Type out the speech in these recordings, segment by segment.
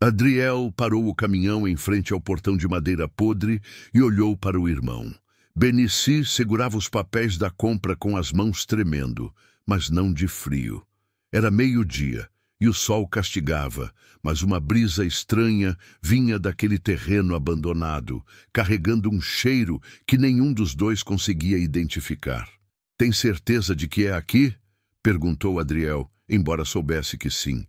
Adriel parou o caminhão em frente ao portão de madeira podre e olhou para o irmão. Benici segurava os papéis da compra com as mãos tremendo, mas não de frio. Era meio-dia e o sol castigava, mas uma brisa estranha vinha daquele terreno abandonado, carregando um cheiro que nenhum dos dois conseguia identificar. "Tem certeza de que é aqui?" perguntou Adriel, embora soubesse que sim.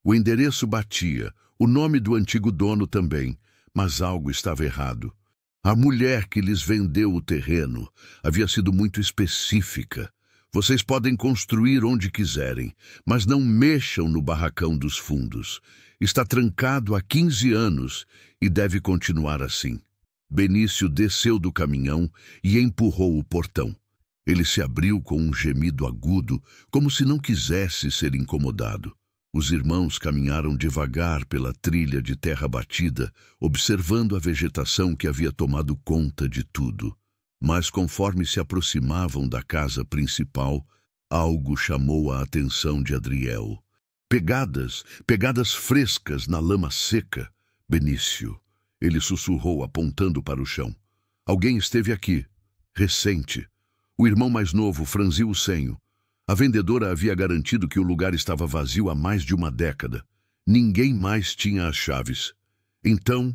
O endereço batia, o nome do antigo dono também, mas algo estava errado. A mulher que lhes vendeu o terreno havia sido muito específica. "Vocês podem construir onde quiserem, mas não mexam no barracão dos fundos. Está trancado há 15 anos e deve continuar assim." Benício desceu do caminhão e empurrou o portão. Ele se abriu com um gemido agudo, como se não quisesse ser incomodado. Os irmãos caminharam devagar pela trilha de terra batida, observando a vegetação que havia tomado conta de tudo. Mas conforme se aproximavam da casa principal, algo chamou a atenção de Adriel. Pegadas frescas na lama seca. "Benício", ele sussurrou apontando para o chão. "Alguém esteve aqui. Recente." O irmão mais novo franziu o senho. A vendedora havia garantido que o lugar estava vazio há mais de uma década. Ninguém mais tinha as chaves. Então,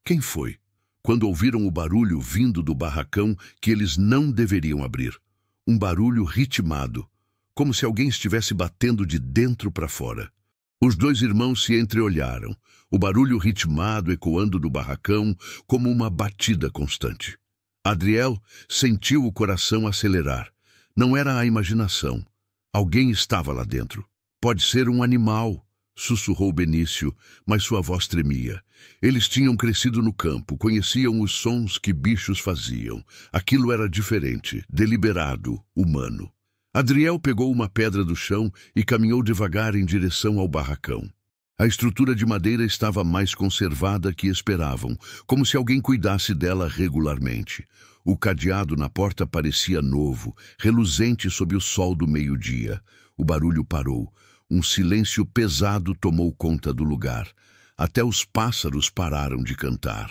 quem foi? Quando ouviram o barulho vindo do barracão que eles não deveriam abrir. Um barulho ritmado, como se alguém estivesse batendo de dentro para fora. Os dois irmãos se entreolharam, o barulho ritmado ecoando do barracão como uma batida constante. Adriel sentiu o coração acelerar. Não era a imaginação. Alguém estava lá dentro. "Pode ser um animal", sussurrou Benício, mas sua voz tremia. Eles tinham crescido no campo, conheciam os sons que bichos faziam. Aquilo era diferente, deliberado, humano. Adriel pegou uma pedra do chão e caminhou devagar em direção ao barracão. A estrutura de madeira estava mais conservada que esperavam, como se alguém cuidasse dela regularmente. O cadeado na porta parecia novo, reluzente sob o sol do meio-dia. O barulho parou. Um silêncio pesado tomou conta do lugar. Até os pássaros pararam de cantar.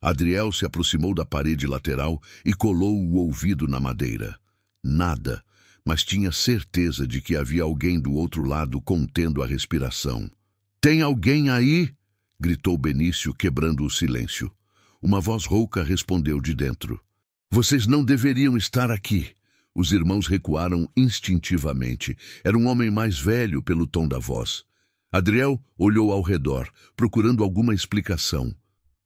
Adriel se aproximou da parede lateral e colou o ouvido na madeira. Nada, mas tinha certeza de que havia alguém do outro lado contendo a respiração. "Tem alguém aí?" gritou Benício, quebrando o silêncio. Uma voz rouca respondeu de dentro. "Vocês não deveriam estar aqui." Os irmãos recuaram instintivamente. Era um homem mais velho pelo tom da voz. Adriel olhou ao redor, procurando alguma explicação.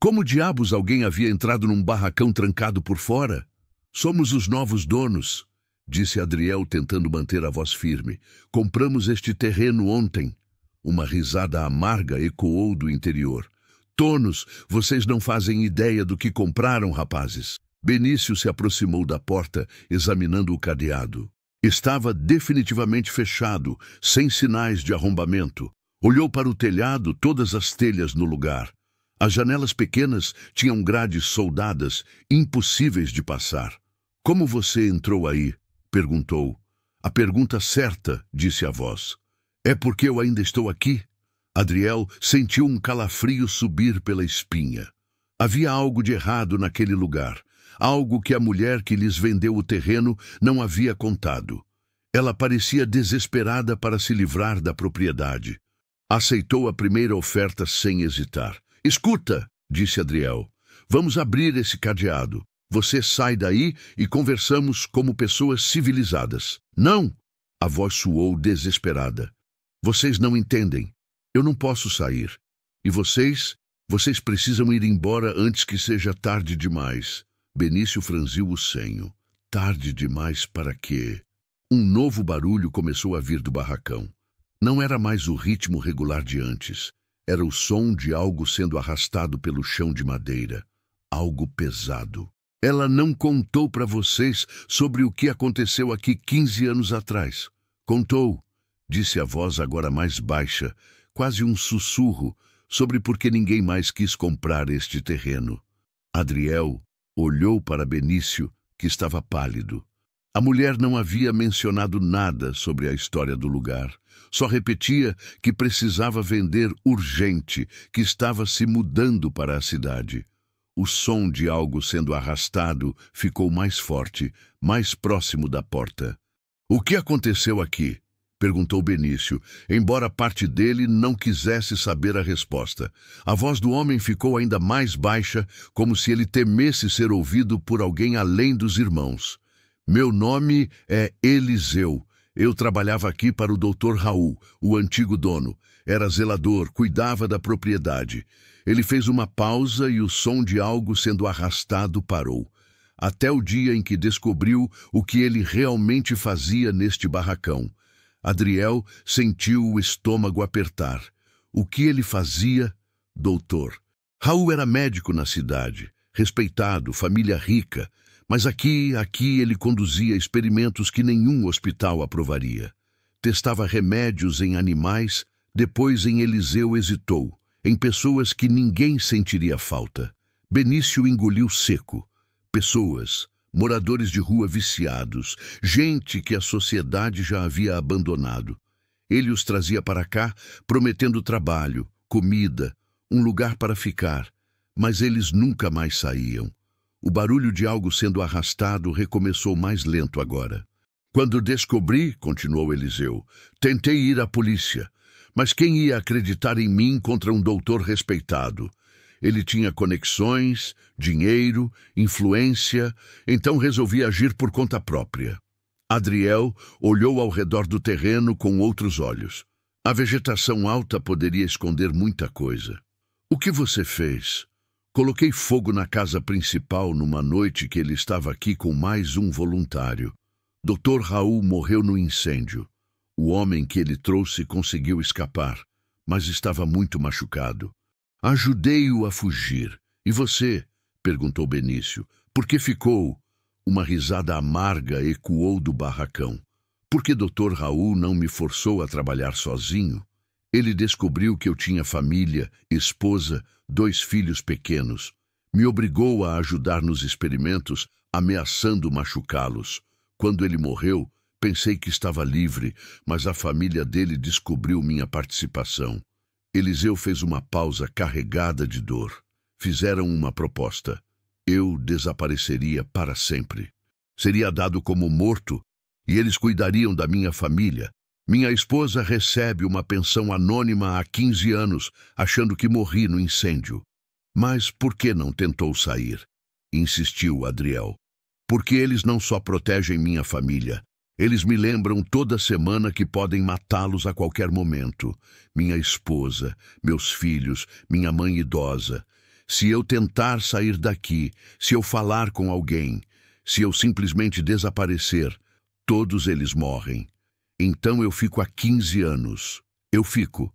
Como diabos alguém havia entrado num barracão trancado por fora? "Somos os novos donos", disse Adriel, tentando manter a voz firme. "Compramos este terreno ontem." Uma risada amarga ecoou do interior. "Tonos, vocês não fazem ideia do que compraram, rapazes." Benício se aproximou da porta, examinando o cadeado. Estava definitivamente fechado, sem sinais de arrombamento. Olhou para o telhado, todas as telhas no lugar. As janelas pequenas tinham grades soldadas, impossíveis de passar. "Como você entrou aí?" perguntou. "A pergunta certa", disse a voz. "É porque eu ainda estou aqui?" Adriel sentiu um calafrio subir pela espinha. Havia algo de errado naquele lugar. Algo que a mulher que lhes vendeu o terreno não havia contado. Ela parecia desesperada para se livrar da propriedade. Aceitou a primeira oferta sem hesitar. "Escuta", disse Adriel. "Vamos abrir esse cadeado. Você sai daí e conversamos como pessoas civilizadas." "Não!" A voz soou desesperada. "Vocês não entendem. Eu não posso sair. E vocês precisam ir embora antes que seja tarde demais." Benício franziu o senho. Tarde demais para quê? Um novo barulho começou a vir do barracão. Não era mais o ritmo regular de antes. Era o som de algo sendo arrastado pelo chão de madeira. Algo pesado. "Ela não contou para vocês sobre o que aconteceu aqui 15 anos atrás." "Contou", disse a voz agora mais baixa, quase um sussurro, sobre por que ninguém mais quis comprar este terreno. Adriel olhou para Benício, que estava pálido. A mulher não havia mencionado nada sobre a história do lugar. Só repetia que precisava vender urgente, que estava se mudando para a cidade. O som de algo sendo arrastado ficou mais forte, mais próximo da porta. "O que aconteceu aqui?" perguntou Benício, embora parte dele não quisesse saber a resposta. A voz do homem ficou ainda mais baixa, como se ele temesse ser ouvido por alguém além dos irmãos. "Meu nome é Eliseu. Eu trabalhava aqui para o Dr. Raul, o antigo dono. Era zelador, cuidava da propriedade." Ele fez uma pausa e o som de algo sendo arrastado parou. Até o dia em que descobriu o que ele realmente fazia neste barracão. Adriel sentiu o estômago apertar. O que ele fazia? Doutor. Raul era médico na cidade, respeitado, família rica, mas aqui ele conduzia experimentos que nenhum hospital aprovaria. Testava remédios em animais, depois em Eliseu hesitou, em pessoas que ninguém sentiria falta. Benício engoliu seco. Pessoas, moradores de rua viciados, gente que a sociedade já havia abandonado. Ele os trazia para cá, prometendo trabalho, comida, um lugar para ficar, mas eles nunca mais saíam. O barulho de algo sendo arrastado recomeçou mais lento agora. "Quando descobri", continuou Eliseu, "tentei ir à polícia, mas quem ia acreditar em mim contra um doutor respeitado? Ele tinha conexões, dinheiro, influência, então resolvi agir por conta própria." Adriel olhou ao redor do terreno com outros olhos. A vegetação alta poderia esconder muita coisa. "O que você fez?" "Coloquei fogo na casa principal numa noite que ele estava aqui com mais um voluntário. Dr. Raul morreu no incêndio. O homem que ele trouxe conseguiu escapar, mas estava muito machucado. Ajudei-o a fugir. E você?" perguntou Benício. "Por que ficou?" Uma risada amarga ecoou do barracão. "Porque Dr. Raul não me forçou a trabalhar sozinho. Ele descobriu que eu tinha família, esposa, 2 filhos pequenos. Me obrigou a ajudar nos experimentos, ameaçando machucá-los. Quando ele morreu, pensei que estava livre, mas a família dele descobriu minha participação." Eliseu fez uma pausa carregada de dor. Fizeram uma proposta. Eu desapareceria para sempre. Seria dado como morto e eles cuidariam da minha família. Minha esposa recebe uma pensão anônima há 15 anos, achando que morri no incêndio. "Mas por que não tentou sair?" insistiu Adriel. "Porque eles não só protegem minha família. Eles me lembram toda semana que podem matá-los a qualquer momento. Minha esposa, meus filhos, minha mãe idosa. Se eu tentar sair daqui, se eu falar com alguém, se eu simplesmente desaparecer, todos eles morrem. Então eu fico há 15 anos. Eu fico."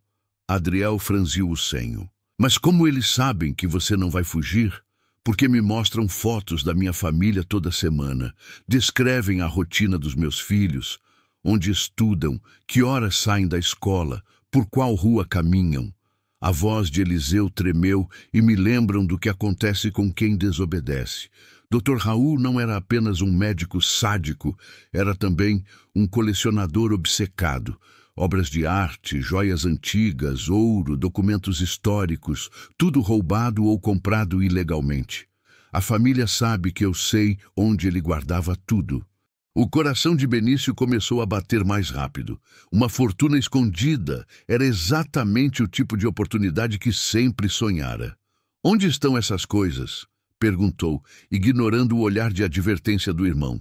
Adriel franziu o senho. "Mas como eles sabem que você não vai fugir? Porque me mostram fotos da minha família toda semana, descrevem a rotina dos meus filhos, onde estudam, que horas saem da escola, por qual rua caminham." A voz de Eliseu tremeu e me lembram do que acontece com quem desobedece. Dr. Raul não era apenas um médico sádico, era também um colecionador obcecado. Obras de arte, joias antigas, ouro, documentos históricos, tudo roubado ou comprado ilegalmente. A família sabe que eu sei onde ele guardava tudo. O coração de Benício começou a bater mais rápido. Uma fortuna escondida era exatamente o tipo de oportunidade que sempre sonhara. "Onde estão essas coisas?" perguntou, ignorando o olhar de advertência do irmão.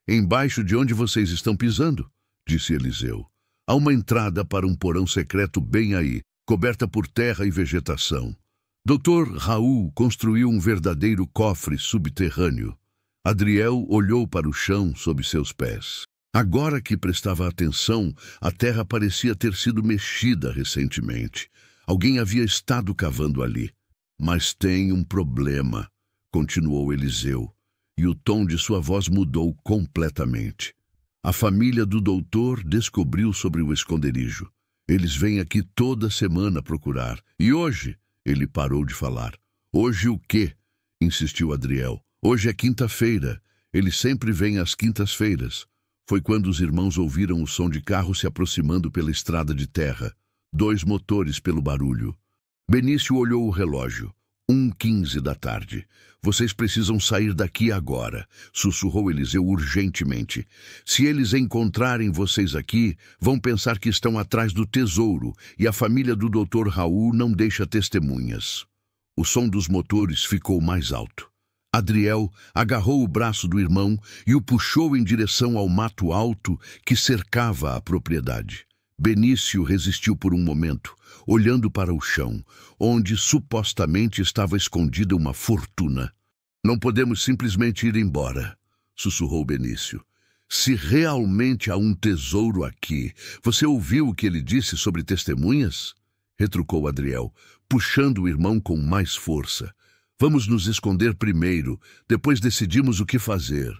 "Embaixo de onde vocês estão pisando?" disse Eliseu. "Há uma entrada para um porão secreto bem aí, coberta por terra e vegetação. Dr. Raul construiu um verdadeiro cofre subterrâneo." Adriel olhou para o chão sob seus pés. Agora que prestava atenção, a terra parecia ter sido mexida recentemente. Alguém havia estado cavando ali. "Mas tem um problema", continuou Eliseu, e o tom de sua voz mudou completamente. "A família do doutor descobriu sobre o esconderijo. Eles vêm aqui toda semana procurar. E hoje?" Ele parou de falar. "Hoje o quê?" insistiu Adriel. "Hoje é quinta-feira. Ele sempre vem às quintas-feiras. Foi quando os irmãos ouviram o som de carro se aproximando pela estrada de terra. 2 motores pelo barulho. Benício olhou o relógio. 1h15 da tarde. Vocês precisam sair daqui agora, sussurrou Eliseu urgentemente. Se eles encontrarem vocês aqui, vão pensar que estão atrás do tesouro e a família do Dr. Raul não deixa testemunhas. O som dos motores ficou mais alto. Adriel agarrou o braço do irmão e o puxou em direção ao mato alto que cercava a propriedade. Benício resistiu por um momento, olhando para o chão, onde supostamente estava escondida uma fortuna. Não podemos simplesmente ir embora, sussurrou Benício. Se realmente há um tesouro aqui, você ouviu o que ele disse sobre testemunhas? Retrucou Adriel, puxando o irmão com mais força. Vamos nos esconder primeiro, depois decidimos o que fazer.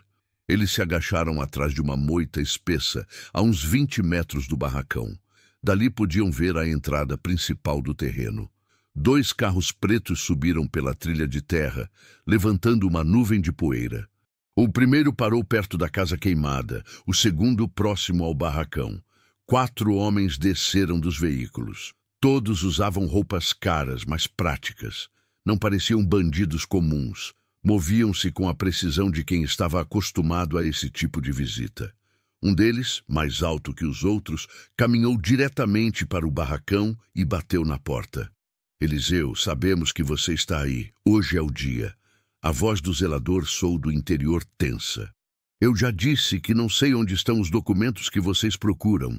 Eles se agacharam atrás de uma moita espessa, a uns 20 metros do barracão. Dali podiam ver a entrada principal do terreno. 2 carros pretos subiram pela trilha de terra, levantando uma nuvem de poeira. O primeiro parou perto da casa queimada, o segundo próximo ao barracão. 4 homens desceram dos veículos. Todos usavam roupas caras, mas práticas. Não pareciam bandidos comuns. Moviam-se com a precisão de quem estava acostumado a esse tipo de visita. Um deles, mais alto que os outros, caminhou diretamente para o barracão e bateu na porta. Eliseu, sabemos que você está aí. Hoje é o dia. A voz do zelador soou do interior tensa. Eu já disse que não sei onde estão os documentos que vocês procuram.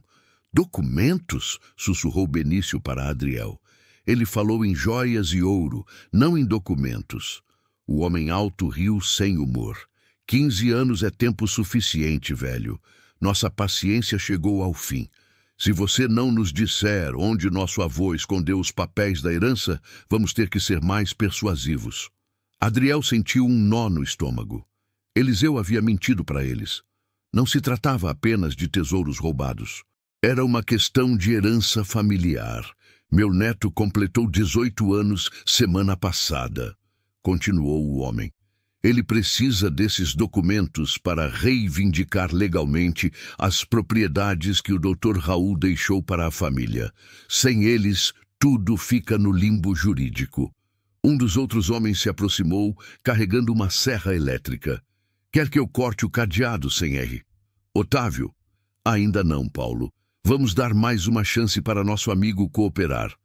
Documentos? Sussurrou Benício para Adriel. Ele falou em joias e ouro, não em documentos. O homem alto riu sem humor. 15 anos é tempo suficiente, velho. Nossa paciência chegou ao fim. Se você não nos disser onde nosso avô escondeu os papéis da herança, vamos ter que ser mais persuasivos. Adriel sentiu um nó no estômago. Eliseu havia mentido para eles. Não se tratava apenas de tesouros roubados. Era uma questão de herança familiar. Meu neto completou 18 anos semana passada, continuou o homem. Ele precisa desses documentos para reivindicar legalmente as propriedades que o Dr. Raul deixou para a família. Sem eles, tudo fica no limbo jurídico. Um dos outros homens se aproximou, carregando uma serra elétrica. Quer que eu corte o cadeado, sem R? Otávio? Ainda não, Paulo. Vamos dar mais uma chance para nosso amigo cooperar.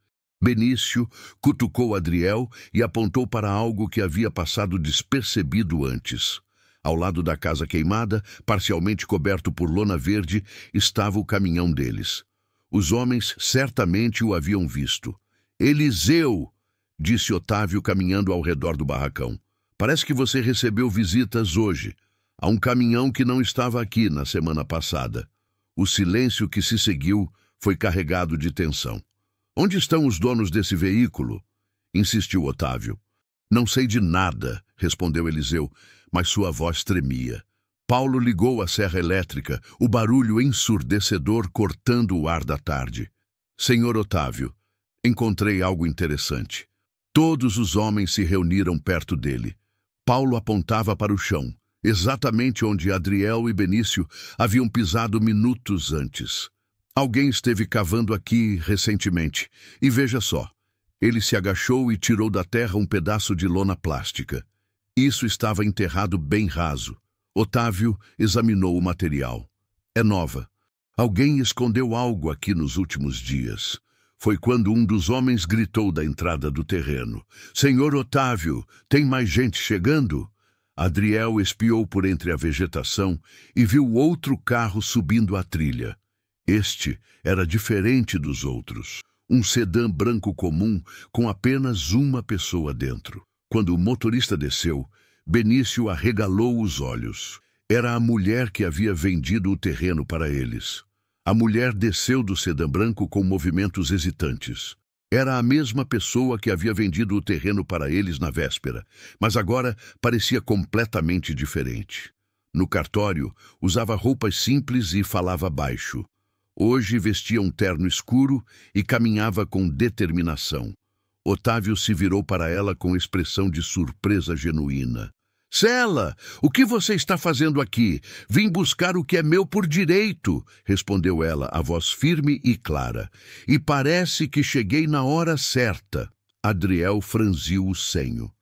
Benício cutucou Adriel e apontou para algo que havia passado despercebido antes. Ao lado da casa queimada, parcialmente coberto por lona verde, estava o caminhão deles. Os homens certamente o haviam visto. Eliseu! Disse Otávio caminhando ao redor do barracão. Parece que você recebeu visitas hoje. Há um caminhão que não estava aqui na semana passada. O silêncio que se seguiu foi carregado de tensão. Onde estão os donos desse veículo? Insistiu Otávio. Não sei de nada, respondeu Eliseu, mas sua voz tremia. Paulo ligou a serra elétrica, o barulho ensurdecedor cortando o ar da tarde. Senhor Otávio, encontrei algo interessante. Todos os homens se reuniram perto dele. Paulo apontava para o chão, exatamente onde Adriel e Benício haviam pisado minutos antes. Alguém esteve cavando aqui recentemente, e veja só. Ele se agachou e tirou da terra um pedaço de lona plástica. Isso estava enterrado bem raso. Otávio examinou o material. É nova. Alguém escondeu algo aqui nos últimos dias. Foi quando um dos homens gritou da entrada do terreno. Senhor Otávio, tem mais gente chegando? Adriel espiou por entre a vegetação e viu outro carro subindo a trilha. Este era diferente dos outros. Um sedã branco comum com apenas uma pessoa dentro. Quando o motorista desceu, Benício arregalou os olhos. Era a mulher que havia vendido o terreno para eles. A mulher desceu do sedã branco com movimentos hesitantes. Era a mesma pessoa que havia vendido o terreno para eles na véspera, mas agora parecia completamente diferente. No cartório, usava roupas simples e falava baixo. Hoje vestia um terno escuro e caminhava com determinação. Otávio se virou para ela com expressão de surpresa genuína. Cela, o que você está fazendo aqui? Vim buscar o que é meu por direito, respondeu ela, a voz firme e clara. E parece que cheguei na hora certa. Adriel franziu o senho.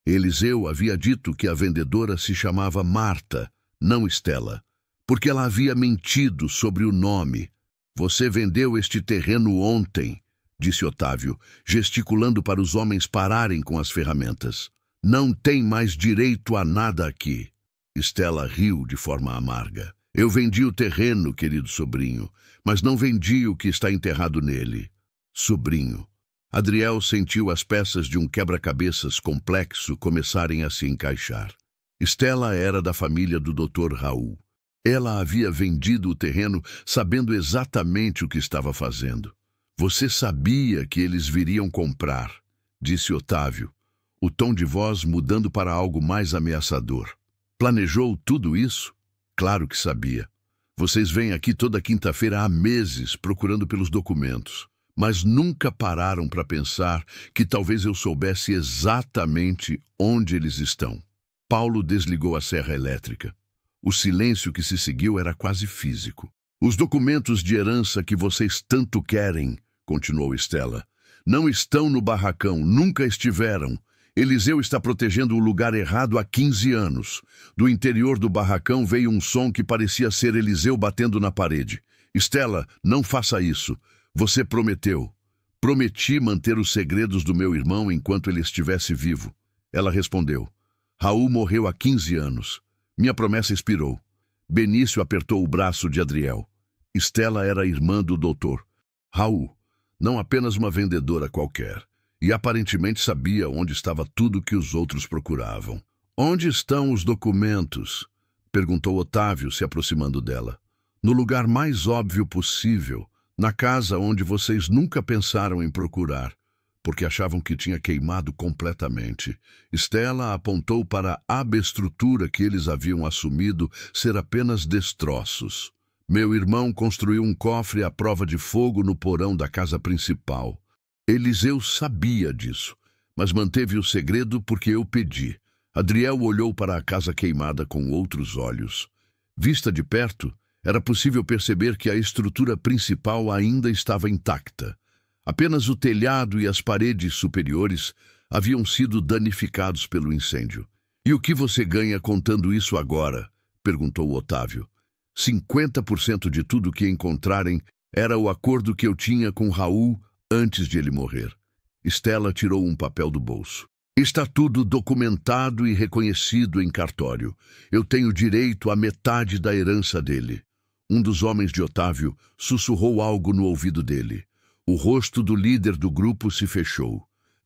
Eliseu havia dito que a vendedora se chamava Marta, não Estela, porque ela havia mentido sobre o nome. Você vendeu este terreno ontem, disse Otávio, gesticulando para os homens pararem com as ferramentas. Não tem mais direito a nada aqui. Estela riu de forma amarga. Eu vendi o terreno, querido sobrinho, mas não vendi o que está enterrado nele. Sobrinho. Adriel sentiu as peças de um quebra-cabeças complexo começarem a se encaixar. Estela era da família do Dr. Raul. Ela havia vendido o terreno sabendo exatamente o que estava fazendo. Você sabia que eles viriam comprar, disse Otávio, o tom de voz mudando para algo mais ameaçador. Planejou tudo isso? Claro que sabia. Vocês vêm aqui toda quinta-feira há meses procurando pelos documentos, mas nunca pararam para pensar que talvez eu soubesse exatamente onde eles estão. Paulo desligou a serra elétrica. O silêncio que se seguiu era quase físico. Os documentos de herança que vocês tanto querem, continuou Estela, não estão no barracão, nunca estiveram. Eliseu está protegendo o lugar errado há 15 anos. Do interior do barracão veio um som que parecia ser Eliseu batendo na parede. Estela, não faça isso. Você prometeu. Prometi manter os segredos do meu irmão enquanto ele estivesse vivo. Ela respondeu. Raul morreu há 15 anos. Minha promessa expirou. Benício apertou o braço de Adriel. Estela era irmã do doutor. Raul, não apenas uma vendedora qualquer. E aparentemente sabia onde estava tudo que os outros procuravam. Onde estão os documentos? Perguntou Otávio, se aproximando dela. No lugar mais óbvio possível, na casa onde vocês nunca pensaram em procurar, porque achavam que tinha queimado completamente. Estela apontou para a abestrutura que eles haviam assumido ser apenas destroços. Meu irmão construiu um cofre à prova de fogo no porão da casa principal. Eliseu sabia disso, mas manteve o segredo porque eu pedi. Adriel olhou para a casa queimada com outros olhos. Vista de perto, era possível perceber que a estrutura principal ainda estava intacta. Apenas o telhado e as paredes superiores haviam sido danificados pelo incêndio. E o que você ganha contando isso agora? Perguntou Otávio. 50% de tudo que encontrarem era o acordo que eu tinha com Raul antes de ele morrer. Estela tirou um papel do bolso. Está tudo documentado e reconhecido em cartório. Eu tenho direito à metade da herança dele. Um dos homens de Otávio sussurrou algo no ouvido dele. O rosto do líder do grupo se fechou.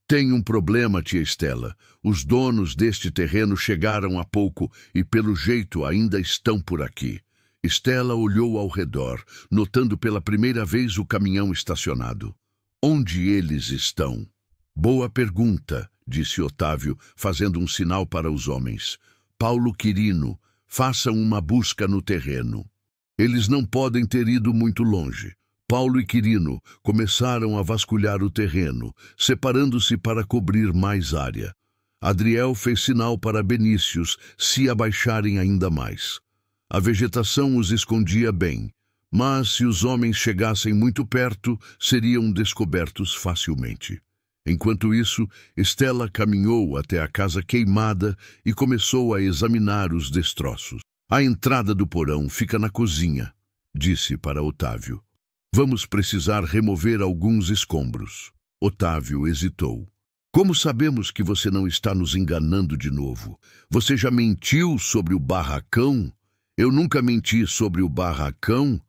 Tem um problema, tia Estela. Os donos deste terreno chegaram há pouco e, pelo jeito, ainda estão por aqui. Estela olhou ao redor, notando pela primeira vez o caminhão estacionado. Onde eles estão? Boa pergunta, disse Otávio, fazendo um sinal para os homens. Paulo Quirino, façam uma busca no terreno. Eles não podem ter ido muito longe. Paulo e Quirino começaram a vasculhar o terreno, separando-se para cobrir mais área. Adriel fez sinal para Benícios se abaixarem ainda mais. A vegetação os escondia bem, mas se os homens chegassem muito perto, seriam descobertos facilmente. Enquanto isso, Estela caminhou até a casa queimada e começou a examinar os destroços. A entrada do porão fica na cozinha, disse para Otávio. Vamos precisar remover alguns escombros. Otávio hesitou. Como sabemos que você não está nos enganando de novo? Você já mentiu sobre o barracão? Eu nunca menti sobre o barracão,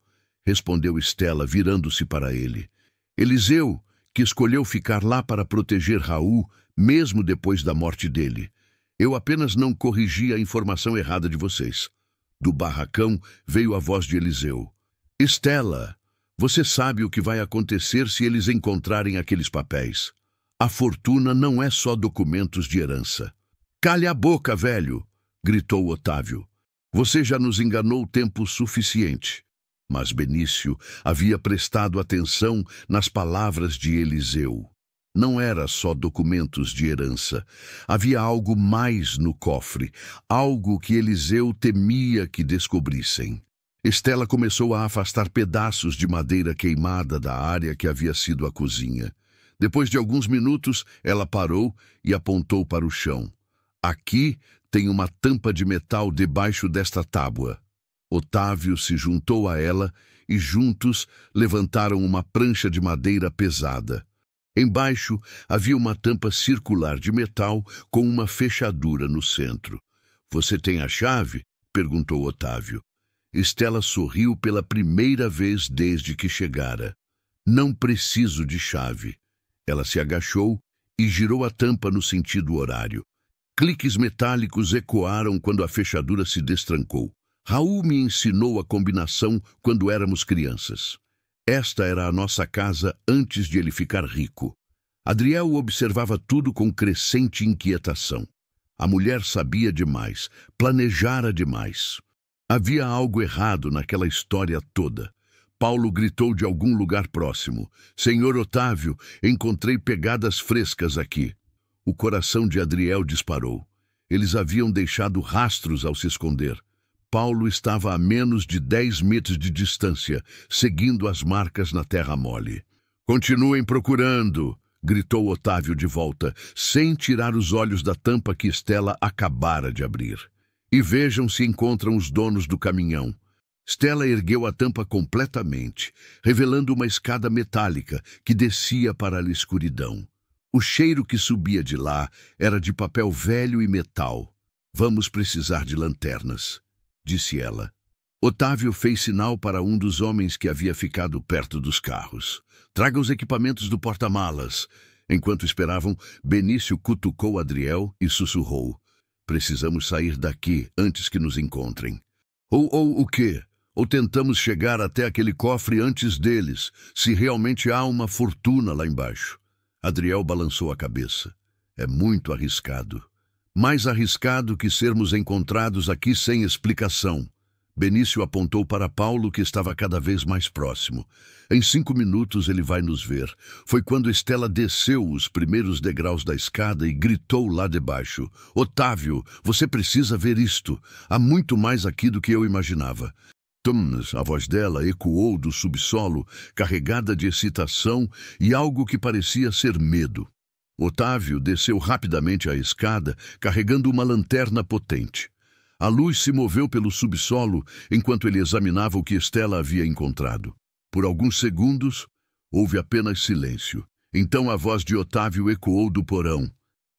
respondeu Estela, virando-se para ele. Eliseu, que escolheu ficar lá para proteger Raul, mesmo depois da morte dele. Eu apenas não corrigi a informação errada de vocês. Do barracão veio a voz de Eliseu. Estela, você sabe o que vai acontecer se eles encontrarem aqueles papéis. A fortuna não é só documentos de herança. Calha a boca, velho, gritou Otávio. Você já nos enganou tempo suficiente. Mas Benício havia prestado atenção nas palavras de Eliseu. Não era só documentos de herança. Havia algo mais no cofre, algo que Eliseu temia que descobrissem. Estela começou a afastar pedaços de madeira queimada da área que havia sido a cozinha. Depois de alguns minutos, ela parou e apontou para o chão. Aqui tem uma tampa de metal debaixo desta tábua. Otávio se juntou a ela e juntos levantaram uma prancha de madeira pesada. Embaixo havia uma tampa circular de metal com uma fechadura no centro. "Você tem a chave?" perguntou Otávio. Estela sorriu pela primeira vez desde que chegara. "Não preciso de chave." Ela se agachou e girou a tampa no sentido horário. Cliques metálicos ecoaram quando a fechadura se destrancou. Raul me ensinou a combinação quando éramos crianças. Esta era a nossa casa antes de ele ficar rico. Adriel observava tudo com crescente inquietação. A mulher sabia demais, planejara demais. Havia algo errado naquela história toda. Paulo gritou de algum lugar próximo: "Senhor Otávio, encontrei pegadas frescas aqui." O coração de Adriel disparou. Eles haviam deixado rastros ao se esconder. Paulo estava a menos de 10 metros de distância, seguindo as marcas na terra mole. "Continuem procurando!" gritou Otávio de volta, sem tirar os olhos da tampa que Estela acabara de abrir. "E vejam se encontram os donos do caminhão." Estela ergueu a tampa completamente, revelando uma escada metálica que descia para a escuridão. O cheiro que subia de lá era de papel velho e metal. "Vamos precisar de lanternas", disse ela. Otávio fez sinal para um dos homens que havia ficado perto dos carros. "Traga os equipamentos do porta-malas." Enquanto esperavam, Benício cutucou Adriel e sussurrou: "Precisamos sair daqui antes que nos encontrem." Ou o quê? Ou tentamos chegar até aquele cofre antes deles, se realmente há uma fortuna lá embaixo." Adriel balançou a cabeça. "É muito arriscado. Mais arriscado que sermos encontrados aqui sem explicação." Benício apontou para Paulo, que estava cada vez mais próximo. "Em 5 minutos ele vai nos ver." Foi quando Estela desceu os primeiros degraus da escada e gritou lá debaixo: "Otávio, você precisa ver isto. Há muito mais aqui do que eu imaginava." A voz dela ecoou do subsolo, carregada de excitação e algo que parecia ser medo. Otávio desceu rapidamente a escada, carregando uma lanterna potente. A luz se moveu pelo subsolo enquanto ele examinava o que Estela havia encontrado. Por alguns segundos, houve apenas silêncio. Então a voz de Otávio ecoou do porão.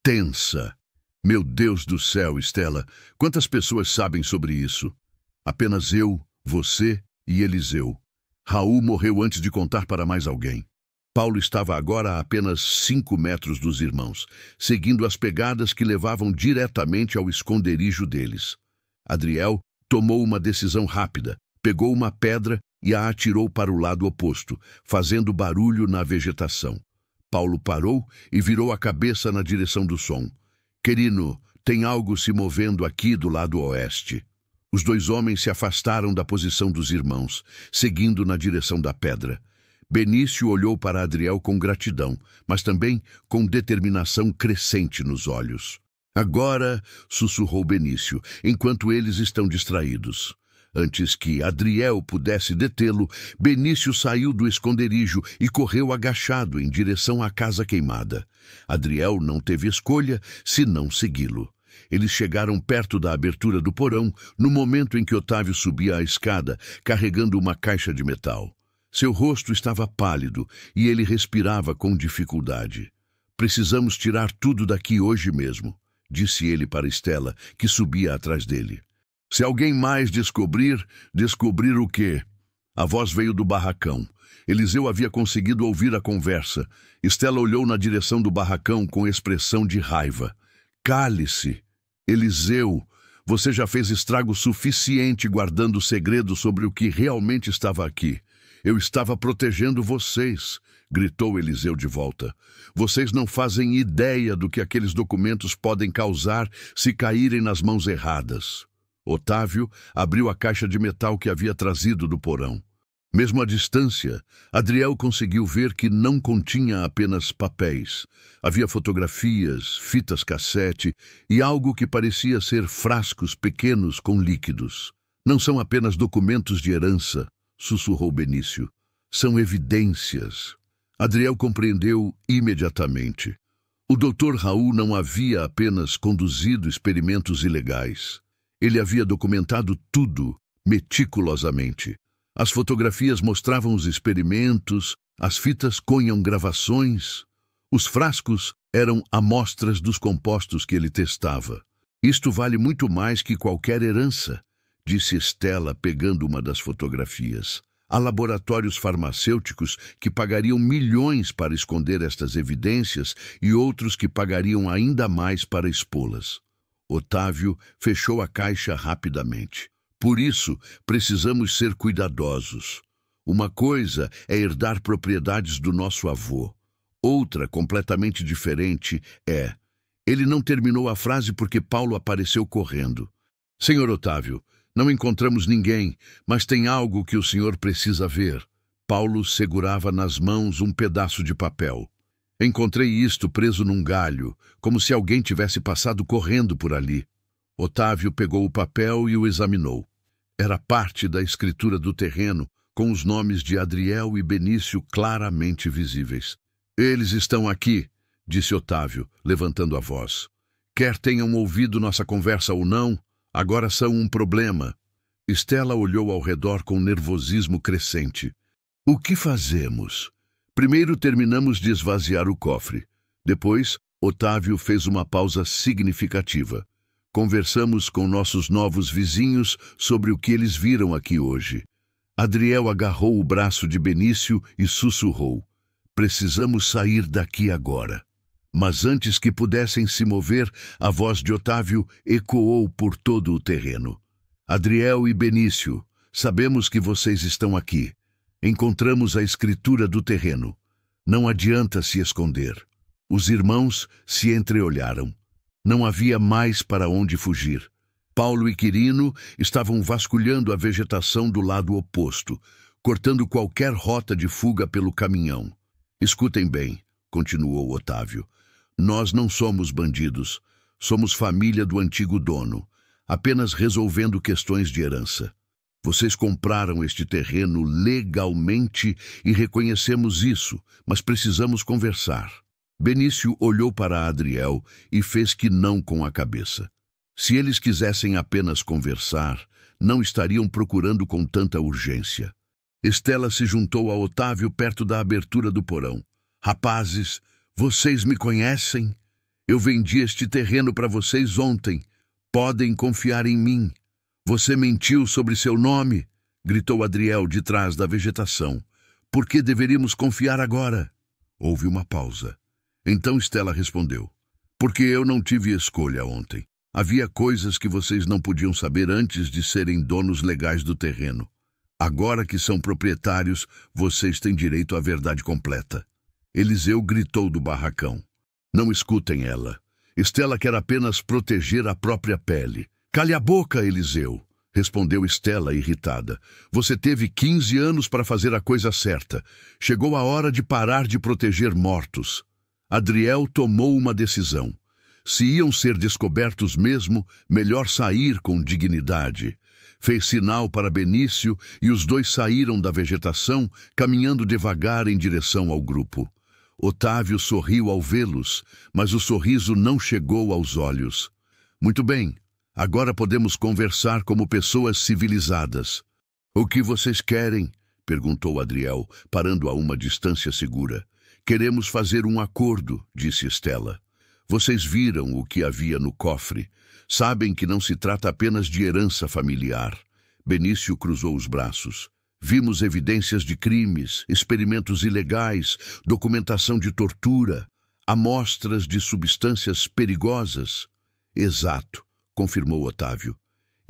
"Tensa! Meu Deus do céu, Estela! Quantas pessoas sabem sobre isso?" "Apenas eu, você e Eliseu. Raul morreu antes de contar para mais alguém." Paulo estava agora a apenas 5 metros dos irmãos, seguindo as pegadas que levavam diretamente ao esconderijo deles. Adriel tomou uma decisão rápida, pegou uma pedra e a atirou para o lado oposto, fazendo barulho na vegetação. Paulo parou e virou a cabeça na direção do som. "Querino, tem algo se movendo aqui do lado oeste." Os 2 homens se afastaram da posição dos irmãos, seguindo na direção da pedra. Benício olhou para Adriel com gratidão, mas também com determinação crescente nos olhos. "Agora", sussurrou Benício, enquanto eles estão distraídos. Antes que Adriel pudesse detê-lo, Benício saiu do esconderijo e correu agachado em direção à casa queimada. Adriel não teve escolha senão segui-lo. Eles chegaram perto da abertura do porão no momento em que Otávio subia a escada, carregando uma caixa de metal. Seu rosto estava pálido e ele respirava com dificuldade. "Precisamos tirar tudo daqui hoje mesmo", disse ele para Estela, que subia atrás dele. "Se alguém mais descobrir o quê?" A voz veio do barracão. Eliseu havia conseguido ouvir a conversa. Estela olhou na direção do barracão com expressão de raiva. "Cale-se! Eliseu, você já fez estrago suficiente guardando o segredo sobre o que realmente estava aqui. Eu estava protegendo vocês", gritou Eliseu de volta. "Vocês não fazem ideia do que aqueles documentos podem causar se caírem nas mãos erradas." Otávio abriu a caixa de metal que havia trazido do porão. Mesmo à distância, Adriel conseguiu ver que não continha apenas papéis. Havia fotografias, fitas cassete e algo que parecia ser frascos pequenos com líquidos. Não são apenas documentos de herança, sussurrou Benício. São evidências. Adriel compreendeu imediatamente. O Dr. Raul não havia apenas conduzido experimentos ilegais. Ele havia documentado tudo meticulosamente. As fotografias mostravam os experimentos, as fitas conham gravações. Os frascos eram amostras dos compostos que ele testava. Isto vale muito mais que qualquer herança, disse Estela, pegando uma das fotografias. Há laboratórios farmacêuticos que pagariam milhões para esconder estas evidências e outros que pagariam ainda mais para expô-las. Otávio fechou a caixa rapidamente. Por isso, precisamos ser cuidadosos. Uma coisa é herdar propriedades do nosso avô. Outra, completamente diferente, é... Ele não terminou a frase porque Paulo apareceu correndo. Senhor Otávio, não encontramos ninguém, mas tem algo que o senhor precisa ver. Paulo segurava nas mãos um pedaço de papel. Encontrei isto preso num galho, como se alguém tivesse passado correndo por ali. Otávio pegou o papel e o examinou. Era parte da escritura do terreno, com os nomes de Adriel e Benício claramente visíveis. Eles estão aqui, disse Otávio, levantando a voz. Quer tenham ouvido nossa conversa ou não, agora são um problema. Estela olhou ao redor com nervosismo crescente. O que fazemos? Primeiro terminamos de esvaziar o cofre. Depois, Otávio fez uma pausa significativa. Conversamos com nossos novos vizinhos sobre o que eles viram aqui hoje. Adriel agarrou o braço de Benício e sussurrou. Precisamos sair daqui agora. Mas antes que pudessem se mover, a voz de Otávio ecoou por todo o terreno. Adriel e Benício, sabemos que vocês estão aqui. Encontramos a escritura do terreno. Não adianta se esconder. Os irmãos se entreolharam. Não havia mais para onde fugir. Paulo e Quirino estavam vasculhando a vegetação do lado oposto, cortando qualquer rota de fuga pelo caminhão. Escutem bem, continuou Otávio. Nós não somos bandidos. Somos família do antigo dono, apenas resolvendo questões de herança. Vocês compraram este terreno legalmente e reconhecemos isso, mas precisamos conversar. Benício olhou para Adriel e fez que não com a cabeça. Se eles quisessem apenas conversar, não estariam procurando com tanta urgência. Estela se juntou a Otávio perto da abertura do porão. Rapazes, vocês me conhecem? Eu vendi este terreno para vocês ontem. Podem confiar em mim. Você mentiu sobre seu nome? Gritou Adriel de trás da vegetação. Por que deveríamos confiar agora? Houve uma pausa. Então Estela respondeu. Porque eu não tive escolha ontem. Havia coisas que vocês não podiam saber antes de serem donos legais do terreno. Agora que são proprietários, vocês têm direito à verdade completa. Eliseu gritou do barracão. Não escutem ela. Estela quer apenas proteger a própria pele. Cale a boca, Eliseu, respondeu Estela irritada. Você teve 15 anos para fazer a coisa certa. Chegou a hora de parar de proteger mortos. Adriel tomou uma decisão. Se iam ser descobertos mesmo, melhor sair com dignidade. Fez sinal para Benício e os dois saíram da vegetação, caminhando devagar em direção ao grupo. Otávio sorriu ao vê-los, mas o sorriso não chegou aos olhos. Muito bem, agora podemos conversar como pessoas civilizadas. O que vocês querem? Perguntou Adriel, parando a uma distância segura. Queremos fazer um acordo, disse Estela. Vocês viram o que havia no cofre. Sabem que não se trata apenas de herança familiar. Benício cruzou os braços. Vimos evidências de crimes, experimentos ilegais, documentação de tortura, amostras de substâncias perigosas. Exato, confirmou Otávio.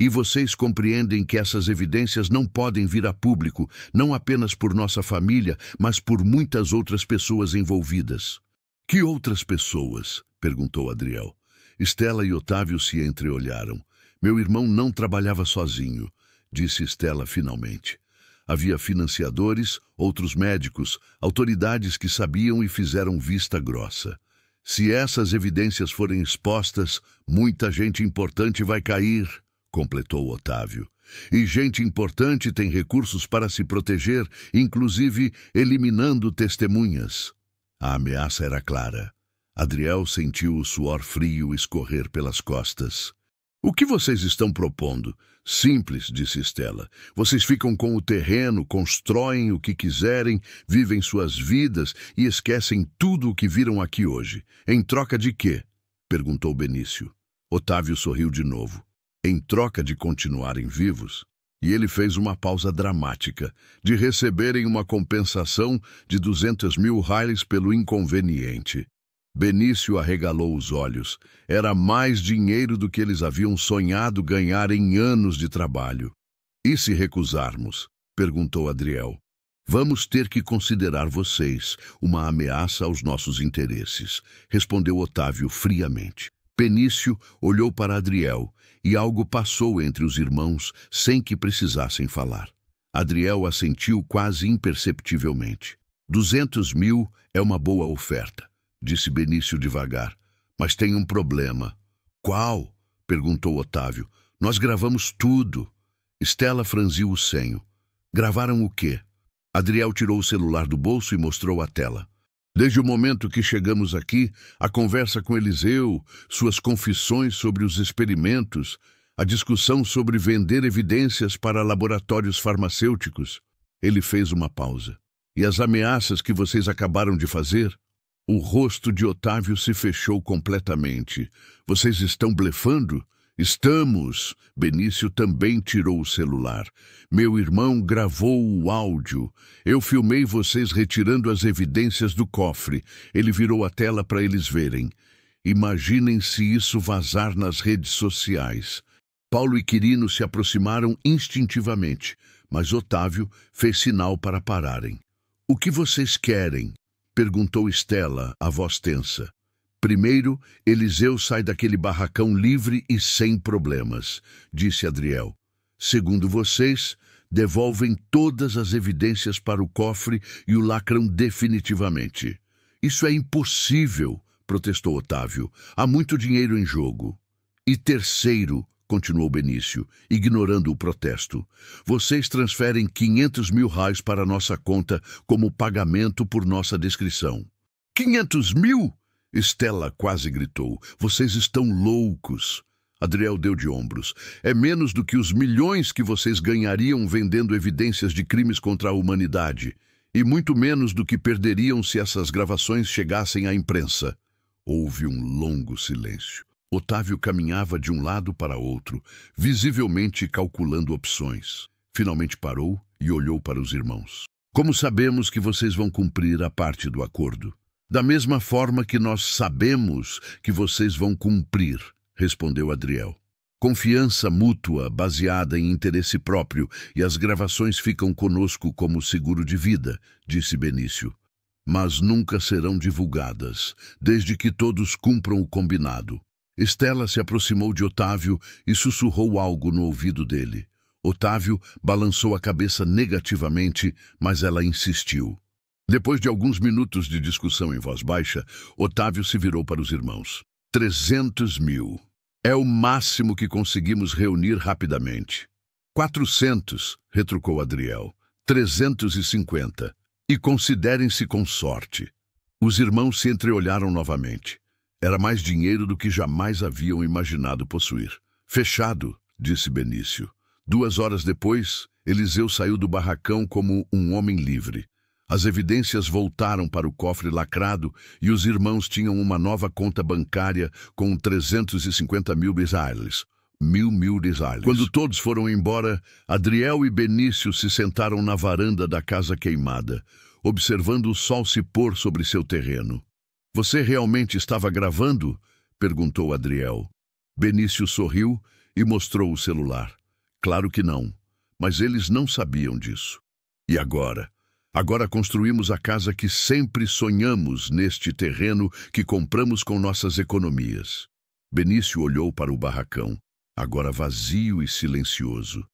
E vocês compreendem que essas evidências não podem vir a público, não apenas por nossa família, mas por muitas outras pessoas envolvidas. Que outras pessoas? Perguntou Adriel. Estela e Otávio se entreolharam. Meu irmão não trabalhava sozinho, disse Estela finalmente. Havia financiadores, outros médicos, autoridades que sabiam e fizeram vista grossa. Se essas evidências forem expostas, muita gente importante vai cair, completou Otávio. E gente importante tem recursos para se proteger, inclusive eliminando testemunhas. A ameaça era clara. Adriel sentiu o suor frio escorrer pelas costas. O que vocês estão propondo? Simples, disse Estela. Vocês ficam com o terreno, constroem o que quiserem, vivem suas vidas e esquecem tudo o que viram aqui hoje. Em troca de quê? Perguntou Benício. Otávio sorriu de novo. Em troca de continuarem vivos, e ele fez uma pausa dramática, de receberem uma compensação de 200 mil réis pelo inconveniente. Benício arregalou os olhos. Era mais dinheiro do que eles haviam sonhado ganhar em anos de trabalho. E se recusarmos? Perguntou Adriel. Vamos ter que considerar vocês uma ameaça aos nossos interesses, respondeu Otávio friamente. Benício olhou para Adriel e algo passou entre os irmãos sem que precisassem falar. Adriel assentiu quase imperceptivelmente. 200 mil é uma boa oferta, disse Benício devagar. Mas tem um problema. Qual? Perguntou Otávio. Nós gravamos tudo. Estela franziu o senho. Gravaram o quê? Adriel tirou o celular do bolso e mostrou a tela. Desde o momento que chegamos aqui, a conversa com Eliseu, suas confissões sobre os experimentos, a discussão sobre vender evidências para laboratórios farmacêuticos. Ele fez uma pausa. E as ameaças que vocês acabaram de fazer? O rosto de Otávio se fechou completamente. Vocês estão blefando? Estamos. Benício também tirou o celular. Meu irmão gravou o áudio. Eu filmei vocês retirando as evidências do cofre. Ele virou a tela para eles verem. Imaginem se isso vazar nas redes sociais. Paulo e Quirino se aproximaram instintivamente, mas Otávio fez sinal para pararem. O que vocês querem? Perguntou Estela, a voz tensa. Primeiro, Eliseu sai daquele barracão livre e sem problemas, disse Adriel. Segundo vocês, devolvem todas as evidências para o cofre e o lacram definitivamente. Isso é impossível, protestou Otávio. Há muito dinheiro em jogo. E terceiro, continuou Benício, ignorando o protesto, vocês transferem 500 mil réis para nossa conta como pagamento por nossa descrição. 500 mil? Estela quase gritou. Vocês estão loucos. Adriel deu de ombros. É menos do que os milhões que vocês ganhariam vendendo evidências de crimes contra a humanidade. E muito menos do que perderiam se essas gravações chegassem à imprensa. Houve um longo silêncio. Otávio caminhava de um lado para outro, visivelmente calculando opções. Finalmente parou e olhou para os irmãos. Como sabemos que vocês vão cumprir a parte do acordo? Da mesma forma que nós sabemos que vocês vão cumprir, respondeu Adriel. Confiança mútua baseada em interesse próprio e as gravações ficam conosco como seguro de vida, disse Benício. Mas nunca serão divulgadas, desde que todos cumpram o combinado. Estela se aproximou de Otávio e sussurrou algo no ouvido dele. Otávio balançou a cabeça negativamente, mas ela insistiu. Depois de alguns minutos de discussão em voz baixa, Otávio se virou para os irmãos. 300 mil. É o máximo que conseguimos reunir rapidamente. 400, retrucou Adriel. 350. E considerem-se com sorte. Os irmãos se entreolharam novamente. Era mais dinheiro do que jamais haviam imaginado possuir. Fechado, disse Benício. 2 horas depois, Eliseu saiu do barracão como um homem livre. As evidências voltaram para o cofre lacrado e os irmãos tinham uma nova conta bancária com 350 mil reais. Mil reais. Quando todos foram embora, Adriel e Benício se sentaram na varanda da casa queimada, observando o sol se pôr sobre seu terreno. Você realmente estava gravando? Perguntou Adriel. Benício sorriu e mostrou o celular. Claro que não, mas eles não sabiam disso. E agora? Agora construímos a casa que sempre sonhamos neste terreno que compramos com nossas economias. Benício olhou para o barracão, agora vazio e silencioso.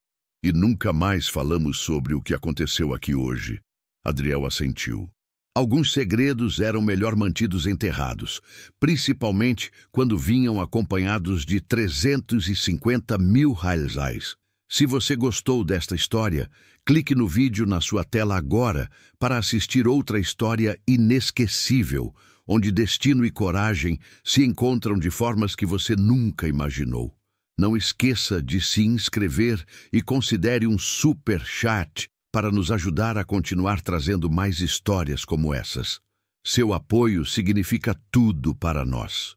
E nunca mais falamos sobre o que aconteceu aqui hoje. Adriel assentiu. Alguns segredos eram melhor mantidos enterrados, principalmente quando vinham acompanhados de 350 mil Heilsais. Se você gostou desta história, clique no vídeo na sua tela agora para assistir outra história inesquecível, onde destino e coragem se encontram de formas que você nunca imaginou. Não esqueça de se inscrever e considere um super chat para nos ajudar a continuar trazendo mais histórias como essas. Seu apoio significa tudo para nós.